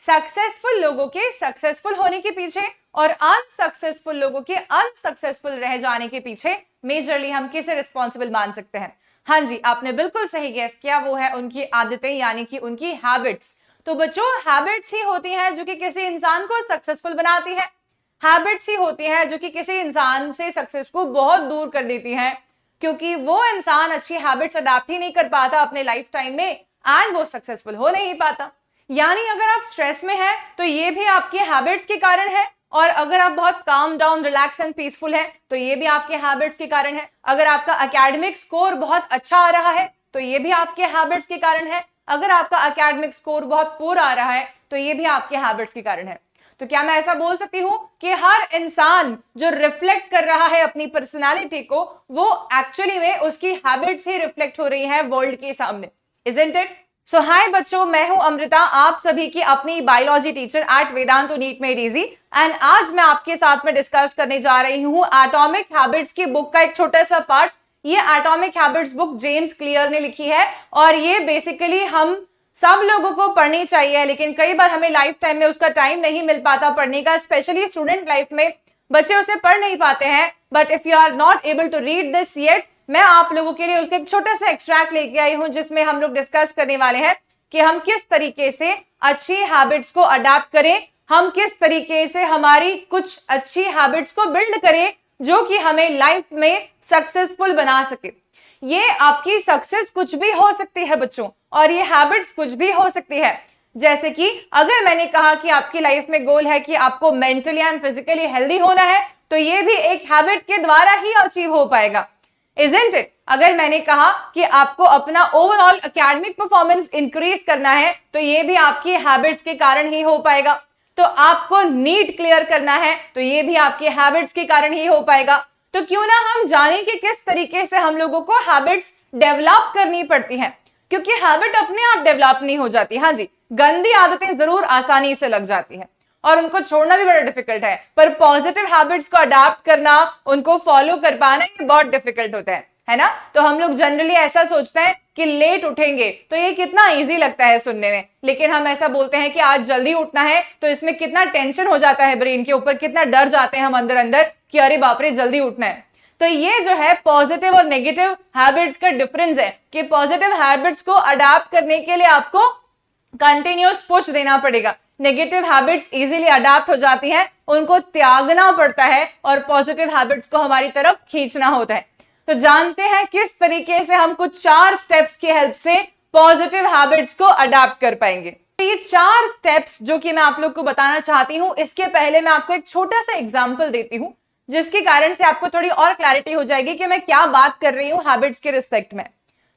Successful लोगों के successful होने के पीछे और अनसक्सेसफुल लोगों के अनसक्सेसफुल रह जाने के पीछे मेजरली हम किसे रिस्पॉन्सिबल मान सकते हैं? हाँ जी, आपने बिल्कुल सही गेस किया, वो है उनकी आदतें यानी कि उनकी हैबिट्स। तो बच्चों, हैबिट्स ही होती हैं जो कि किसी इंसान को सक्सेसफुल बनाती है। हैबिट्स ही होती हैं जो कि किसी इंसान से सक्सेस को बहुत दूर कर देती हैं, क्योंकि वो इंसान अच्छी हैबिट्स अडॉप्ट ही नहीं कर पाता अपने लाइफ टाइम में एंड वो सक्सेसफुल हो नहीं पाता। यानी अगर आप स्ट्रेस में हैं तो ये भी आपकी हैबिट्स के कारण है, और अगर आप बहुत calm down, relax and peaceful हैं तो ये भी आपके हैबिट्स के कारण है। अगर आपका एकेडमिक स्कोर बहुत अच्छा आ रहा है तो ये भी आपके हैबिट्स के कारण है। अगर आपका एकेडमिक स्कोर बहुत पुअर आ रहा है तो ये भी आपके हैबिट्स के कारण है। तो क्या मैं ऐसा बोल सकती हूं कि हर इंसान जो रिफ्लेक्ट कर रहा है अपनी पर्सनालिटी को, वो एक्चुअली में उसकी हैबिट्स ही रिफ्लेक्ट हो रही है वर्ल्ड के सामने, इजंट इट? सो हाय बच्चों, मैं हूं अमृता, आप सभी की अपनी biology teacher at Vedantu NEET made easy. And आज मैं आपके साथ में डिस्कस करने जा रही हूं एटॉमिक हैबिट्स की बुक का एक छोटा सा पार्ट। ये atomic habits book James clear ने लिखी है और ये बेसिकली हम सब लोगों को पढ़नी चाहिए, लेकिन कई बार हमें लाइफ टाइम में उसका टाइम नहीं मिल पाता पढ़ने का, स्पेशली स्टूडेंट लाइफ में बच्चे उसे पढ़ नहीं पाते हैं। But if you are not able to read this yet, मैं आप लोगों के लिए उसका एक छोटा सा एक्सट्रैक्ट लेके आई हूं जिसमें हम लोग डिस्कस करने वाले हैं कि हम किस तरीके से अच्छी हैबिट्स को अडॉप्ट करें, हम किस तरीके से हमारी कुछ अच्छी हैबिट्स को बिल्ड करें जो कि हमें लाइफ में सक्सेसफुल बना सके। ये आपकी सक्सेस कुछ भी हो सकती है बच्चों, और ये हैबिट्स कुछ भी हो सकती है। जैसे कि अगर मैंने कहा कि आपकी लाइफ में गोल है कि आपको मेंटली एंड फिजिकली हेल्दी होना है, तो ये भी एक हैबिट के द्वारा ही अचीव हो पाएगा, इजंट इट? अगर मैंने कहा कि आपको अपना ओवरऑल एकेडमिक परफॉर्मेंस इंक्रीज करना है, तो ये भी आपकी हैबिट्स के कारण ही हो पाएगा। तो आपको नीट क्लियर करना है, तो ये भी आपके हैबिट्स के कारण ही हो पाएगा। तो क्यों ना हम जाने कि किस तरीके से हम लोगों को हैबिट्स डेवलप करनी पड़ती हैं, क्योंकि हैबिट अपने आप डेवलप नहीं हो जाती। हाँ जी, गंदी आदतें जरूर आसानी से लग जाती हैं और उनको छोड़ना भी बड़ा डिफिकल्ट है, पर पॉजिटिव हैबिट्स को अडॉप्ट करना, उनको फॉलो कर पाना, ये बहुत डिफिकल्ट होता है ना? तो हम लोग जनरली ऐसा सोचते हैं कि लेट उठेंगे तो ये कितना इजी लगता है सुनने में, लेकिन हम ऐसा बोलते हैं कि आज जल्दी उठना है तो इसमें कितना टेंशन हो जाता है ब्रेन के ऊपर, कितना डर जाते हैं हम अंदर अंदर कि अरे बाप रे जल्दी उठना है। तो ये जो है पॉजिटिव और नेगेटिव हैबिट्स का डिफरेंस है कि पॉजिटिव हैबिट्स को अडॉप्ट करने के लिए आपको कंटिन्यूअस पुश देना पड़ेगा। नेगेटिव हैबिट्स इजीली अडॉप्ट हो जाती हैं, उनको त्यागना पड़ता है और पॉजिटिव हैबिट्स को हमारी तरफ खींचना होता है। तो जानते हैं किस तरीके से हम कुछ 4 स्टेप्स की हेल्प से पॉजिटिव हैबिट्स को अडॉप्ट कर पाएंगे। तो ये 4 स्टेप्स जो कि मैं आप लोग को बताना चाहती हूं, इसके पहले मैं आपको एक छोटा सा एग्जांपल देती हूं जिसके कारण से आपको थोड़ी और क्लैरिटी हो जाएगी कि मैं क्या बात कर रही हूं हैबिट्स के रिस्पेक्ट में।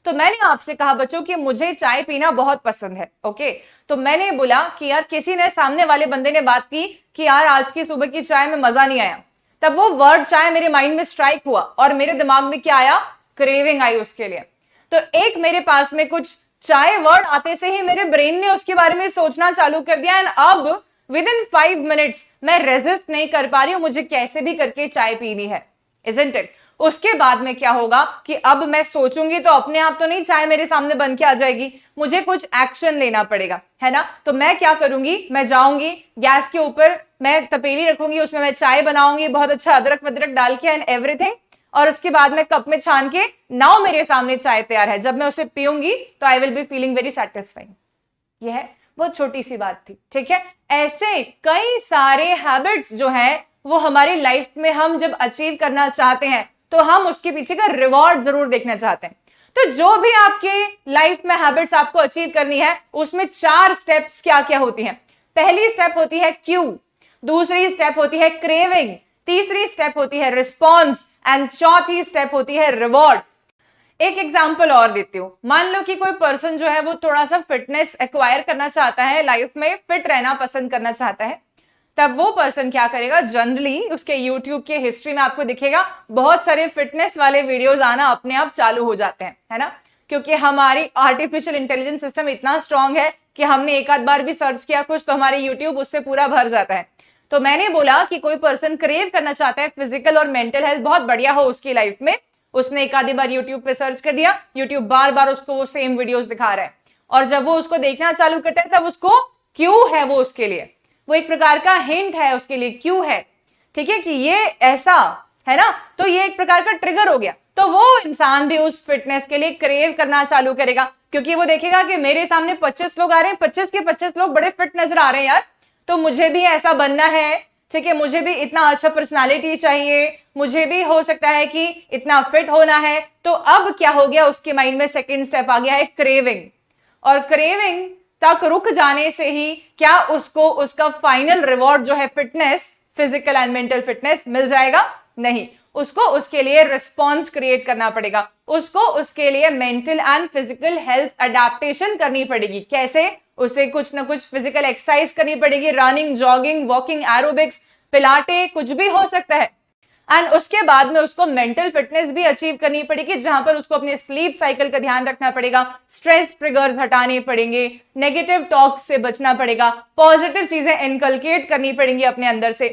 तो मैंने आपसे कहा बच्चों कि मुझे चाय पीना बहुत पसंद है, ओके? तो मैंने बोला कि यार किसी ने, सामने वाले बंदे ने बात की कि यार आज की सुबह की चाय में मजा नहीं आया। तब वो वर्ड चाय मेरे माइंड में स्ट्राइक हुआ और मेरे दिमाग में क्या आया? क्रेविंग आई उसके लिए। तो एक मेरे पास में कुछ चाय वर्ड आते से ही मेरे ब्रेन ने उसके बारे में सोचना चालू कर दिया, एंड अब विद इन 5 मिनट्स मैं रेजिस्ट नहीं कर पा रही हूं, मुझे कैसे भी करके चाय पीनी है, इजंट इट? उसके बाद में क्या होगा कि अब मैं सोचूंगी तो अपने आप तो नहीं चाय मेरे सामने बन के आ जाएगी, मुझे कुछ एक्शन लेना पड़ेगा, है ना? तो मैं क्या करूंगी, मैं जाऊंगी गैस के ऊपर, मैं तपेली रखूंगी, उसमें मैं चाय बनाऊंगी बहुत अच्छा अदरक वदरक डाल के एंड एवरीथिंग, और उसके बाद मैं कप में छान के, नाउ मेरे सामने चाय तैयार है। जब मैं उसे पीऊंगी तो I will be feeling very satisfying. यह है बहुत छोटी सी बात थी, ठीक है? ऐसे कई सारे हैबिट्स जो है वो हमारी लाइफ में हम जब अचीव करना चाहते हैं तो हम उसके पीछे का रिवॉर्ड जरूर देखना चाहते हैं। तो जो भी आपके लाइफ में हैबिट्स आपको अचीव करनी है उसमें 4 स्टेप्स क्या क्या होती हैं। पहली स्टेप होती है क्यू, दूसरी स्टेप होती है क्रेविंग, तीसरी स्टेप होती है रिस्पॉन्स एंड चौथी स्टेप होती है रिवॉर्ड। एक एग्जांपल और देती हूं। मान लो कि कोई पर्सन जो है वो थोड़ा सा फिटनेस एक्वायर करना चाहता है, लाइफ में फिट रहना पसंद करना चाहता है, तब वो पर्सन क्या करेगा? जनरली उसके YouTube के हिस्ट्री में आपको दिखेगा बहुत सारे फिटनेस वाले वीडियोस आना अपने आप चालू हो जाते हैं, है ना? क्योंकि हमारी आर्टिफिशियल इंटेलिजेंस सिस्टम इतना स्ट्रांग है कि हमने एक आध बार भी सर्च किया कुछ तो हमारे YouTube उससे पूरा भर जाता है। तो मैंने बोला कि कोई पर्सन क्रेव करना चाहता है फिजिकल और मेंटल हेल्थ बहुत बढ़िया हो उसकी लाइफ में, उसने एक आधी बार YouTube पे सर्च कर दिया, YouTube बार बार उसको वो सेम वीडियोस दिखा रहा है, और जब वो उसको देखना चालू करता है तब उसको क्यों है वो उसके लिए, वो एक प्रकार का हिंट है उसके लिए, क्यों है, ठीक है, कि ये ऐसा है ना, तो ये एक प्रकार का ट्रिगर हो गया। तो वो इंसान भी उस फिटनेस के लिए क्रेव करना चालू करेगा, क्योंकि वो देखेगा कि मेरे सामने 25 लोग आ रहे हैं, 25 के 25 लोग बड़े फिट नजर आ रहे हैं यार, तो मुझे भी ऐसा बनना है, ठीक है, मुझे भी इतना अच्छा पर्सनालिटी चाहिए, मुझे भी हो सकता है कि इतना फिट होना है। तो अब क्या हो गया उसके माइंड में, सेकेंड स्टेप आ गया है क्रेविंग। और क्रेविंग तक रुक जाने से ही क्या उसको उसका फाइनल रिवॉर्ड जो है fitness, physical and mental fitness मिल जाएगा? नहीं, उसको उसके लिए रिस्पॉन्स क्रिएट करना पड़ेगा, उसको उसके लिए mental and physical health adaptation करनी पड़ेगी। कैसे? उसे कुछ ना कुछ फिजिकल एक्सरसाइज करनी पड़ेगी, रनिंग, जॉगिंग, वॉकिंग, एरोबिक्स, पिलाटे, कुछ भी हो सकता है। एंड उसके बाद में उसको मेंटल फिटनेस भी अचीव करनी पड़ेगी, जहां पर उसको अपने स्लीप साइकिल का ध्यान रखना पड़ेगा, स्ट्रेस ट्रिगर्स हटाने पड़ेंगे, नेगेटिव टॉक से बचना पड़ेगा, पॉजिटिव चीजें इनकलकेट करनी पड़ेंगी अपने अंदर से।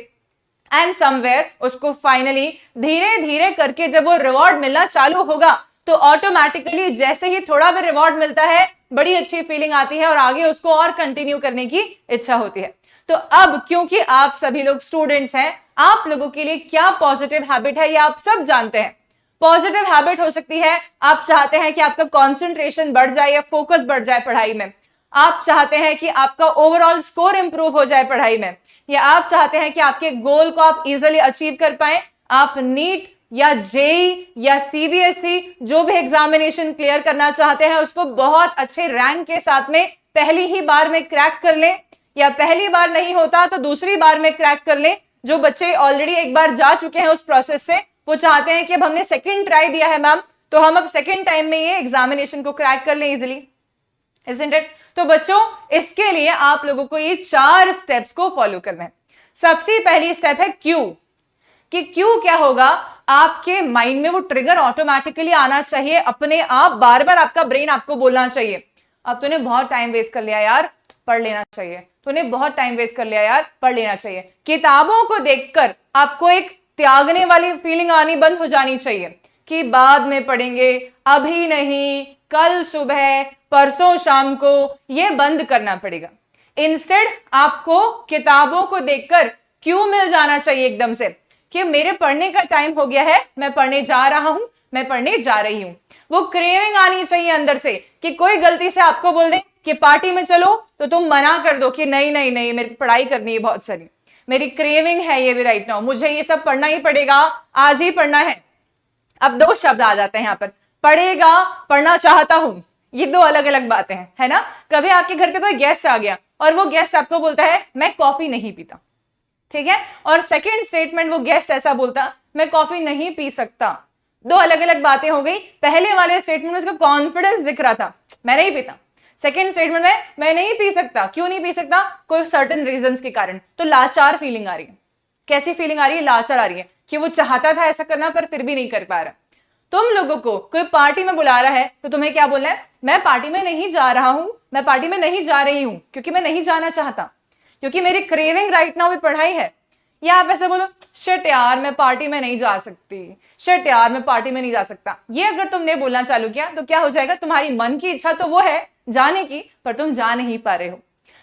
एंड समवेयर उसको फाइनली धीरे धीरे करके जब वो रिवॉर्ड मिलना चालू होगा, तो ऑटोमेटिकली जैसे ही थोड़ा भी रिवॉर्ड मिलता है, बड़ी अच्छी फीलिंग आती है और आगे उसको और कंटिन्यू करने की इच्छा होती है। तो अब क्योंकि आप सभी लोग स्टूडेंट्स हैं, आप लोगों के लिए क्या पॉजिटिव हैबिट है ये आप सब जानते हैं। पॉजिटिव हैबिट हो सकती है, आप चाहते हैं कि आपका कंसंट्रेशन बढ़ जाए या फोकस बढ़ जाए पढ़ाई में, आप चाहते हैं कि आपका ओवरऑल स्कोर इंप्रूव हो जाए पढ़ाई में, या आप चाहते हैं कि आपके गोल को आप इजीली अचीव कर पाए, आप नीट या जेई या सीबीएसई जो भी एग्जामिनेशन क्लियर करना चाहते हैं उसको बहुत अच्छे रैंक के साथ में पहली ही बार में क्रैक कर लें, या पहली बार नहीं होता तो दूसरी बार में क्रैक कर लें। जो बच्चे ऑलरेडी एक बार जा चुके हैं उस प्रोसेस से, वो चाहते हैं कि अब हमने सेकंड ट्राई दिया है मैम, तो हम अब सेकंड टाइम में ये एग्जामिनेशन को क्रैक कर लें इजीली, isn't it? तो बच्चों इसके लिए आप लोगों को ये 4 स्टेप्स को फॉलो करना है। सबसे पहली स्टेप है क्यू, कि क्यू क्या होगा, आपके माइंड में वो ट्रिगर ऑटोमेटिकली आना चाहिए अपने आप, बार बार आपका ब्रेन आपको बोलना चाहिए, अब तूने बहुत टाइम वेस्ट कर लिया यार, पढ़ लेना चाहिए, तूने बहुत टाइम वेस्ट कर लिया यार, पढ़ लेना चाहिए। किताबों को देखकर आपको एक त्यागने वाली फीलिंग आनी बंद हो जानी चाहिए कि बाद में पढ़ेंगे, अभी नहीं, कल सुबह, परसों शाम को, ये बंद करना पड़ेगा। इंस्टेड आपको किताबों को देखकर क्यों मिल जाना चाहिए एकदम से कि मेरे पढ़ने का टाइम हो गया है, मैं पढ़ने जा रहा हूं, मैं पढ़ने जा रही हूं। वो क्रेविंग आनी चाहिए अंदर से कि कोई गलती से आपको बोल दे कि पार्टी में चलो, तो तुम मना कर दो कि नहीं नहीं नहीं, मेरी पढ़ाई करनी है बहुत सारी, मेरी क्रेविंग है ये भी राइट नाउ, मुझे ये सब पढ़ना ही पड़ेगा, आज ही पढ़ना है। अब 2 शब्द आ जाते हैं यहां पर, पढ़ेगा, पढ़ना चाहता हूं, ये 2 अलग अलग बातें हैं, है ना। कभी आपके घर पे कोई गेस्ट आ गया और वो गेस्ट आपको बोलता है मैं कॉफी नहीं पीता, ठीक है, और सेकेंड स्टेटमेंट वो गेस्ट ऐसा बोलता मैं कॉफी नहीं पी सकता, 2 अलग अलग बातें हो गई। पहले वाले स्टेटमेंट में उसका कॉन्फिडेंस दिख रहा था, मैं नहीं पीता, सेकेंड स्टेटमेंट में मैं नहीं पी सकता, क्यों नहीं पी सकता, कोई सर्टेन रीजंस के कारण, तो लाचार फीलिंग आ रही है। कैसी फीलिंग आ रही है? लाचार आ रही है कि वो चाहता था ऐसा करना पर फिर भी नहीं कर पा रहा। तुम लोगों को कोई पार्टी में बुला रहा है तो तुम्हें क्या बोलना है? मैं पार्टी में नहीं जा रहा हूं, मैं पार्टी में नहीं जा रही हूं, क्योंकि मैं नहीं जाना चाहता, क्योंकि मेरी क्रेविंग राइट नाउ भी पढ़ाई है। या आप ऐसे बोलो शिट यार मैं पार्टी में नहीं जा सकती, शिट यार मैं पार्टी में नहीं जा सकता। ये अगर तुमने बोलना चालू किया तो क्या हो जाएगा, तुम्हारी मन की इच्छा तो वो है जाने की, पर तुम जा नहीं पा रहे हो।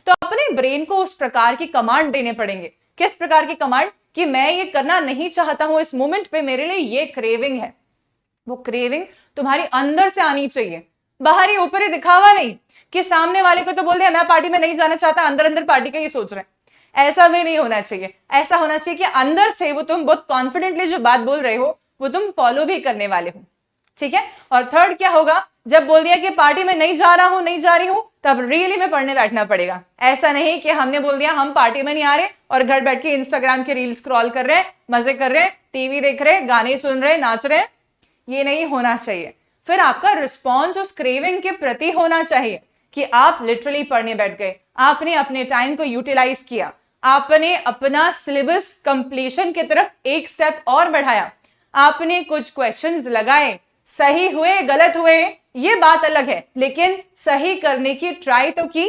तो अपने ब्रेन को उस प्रकार की कमांड देने पड़ेंगे। किस प्रकार की कमांड? कि मैं ये करना नहीं चाहता हूं इस मोमेंट पे, मेरे लिए ये क्रेविंग है। वो क्रेविंग तुम्हारी अंदर से आनी चाहिए, बाहरी ऊपरी दिखावा नहीं कि सामने वाले को तो बोल दिया मैं पार्टी में नहीं जाना चाहता, अंदर अंदर पार्टी का ये सोच रहे हैं। ऐसा भी नहीं होना चाहिए। ऐसा होना चाहिए कि अंदर से वो तुम बहुत कॉन्फिडेंटली जो बात बोल रहे हो वो तुम फॉलो भी करने वाले हो, ठीक है। और थर्ड क्या होगा, जब बोल दिया कि पार्टी में नहीं जा रहा हूं, नहीं जा रही हूं, तब रियली में पढ़ने बैठना पड़ेगा। ऐसा नहीं कि हमने बोल दिया हम पार्टी में नहीं आ रहे और घर बैठ के इंस्टाग्राम के रील स्क्रॉल कर रहे हैं, मजे कर रहे हैं, टीवी देख रहे हैं, गाने सुन रहे हैं, नाच रहे हैं। ये नहीं होना चाहिए। फिर आपका रिस्पॉन्स उस क्रेविंग के प्रति होना चाहिए कि आप लिटरली पढ़ने बैठ गए, आपने अपने टाइम को यूटिलाइज किया, आपने अपना सिलेबस कंप्लीशन की तरफ एक स्टेप और बढ़ाया, आपने कुछ क्वेश्चंस लगाए, सही हुए गलत हुए ये बात अलग है, लेकिन सही करने की ट्राई तो की,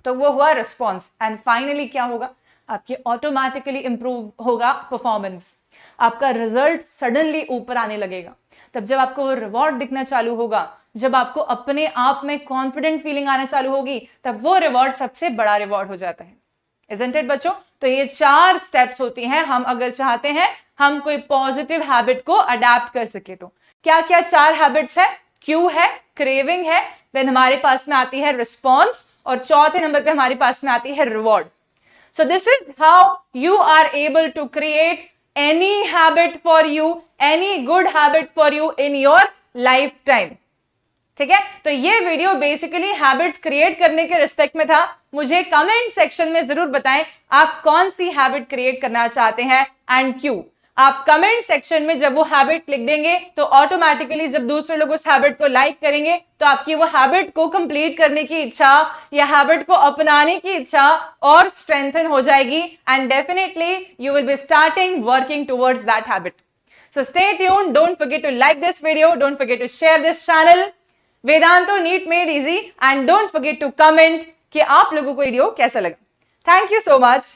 तो वो हुआ रिस्पॉन्स। एंड फाइनली क्या होगा, आपकी ऑटोमेटिकली इंप्रूव होगा परफॉर्मेंस, आपका रिजल्ट सडनली ऊपर आने लगेगा। तब जब आपको वो रिवॉर्ड दिखना चालू होगा, जब आपको अपने आप में कॉन्फिडेंट फीलिंग आना चालू होगी, तब वो रिवॉर्ड सबसे बड़ा रिवॉर्ड हो जाता है। Isn't it बच्चों? तो ये 4 स्टेप्स होती हैं, हम अगर चाहते हैं हम कोई पॉजिटिव हैबिट को अडेप्ट कर सके तो। क्या क्या 4 हैबिट्स है? क्यू है, क्रेविंग है, देन हमारे पास में आती है रिस्पॉन्स, और चौथे नंबर पे हमारे पास में आती है reward. So this is how you are able to create any habit for you, any good habit for you in your lifetime. ठीक है, तो ये वीडियो बेसिकली हैबिट्स क्रिएट करने के रिस्पेक्ट में था। मुझे कमेंट सेक्शन में जरूर बताएं आप कौन सी हैबिट क्रिएट करना चाहते हैं एंड क्यों। आप कमेंट सेक्शन में जब वो हैबिट लिख देंगे तो ऑटोमेटिकली जब दूसरे लोग उस हैबिट को लाइक करेंगे तो आपकी वो हैबिट को कंप्लीट करने की इच्छा या हैबिट को अपनाने की इच्छा और स्ट्रेंथन हो जाएगी, and definitely you will be starting working towards that habit. So stay tuned, don't forget to like this video, don't forget to share this channel Vedantu NEET made easy, and don't forget to comment कि आप लोगों को video कैसा लगा। Thank you so much.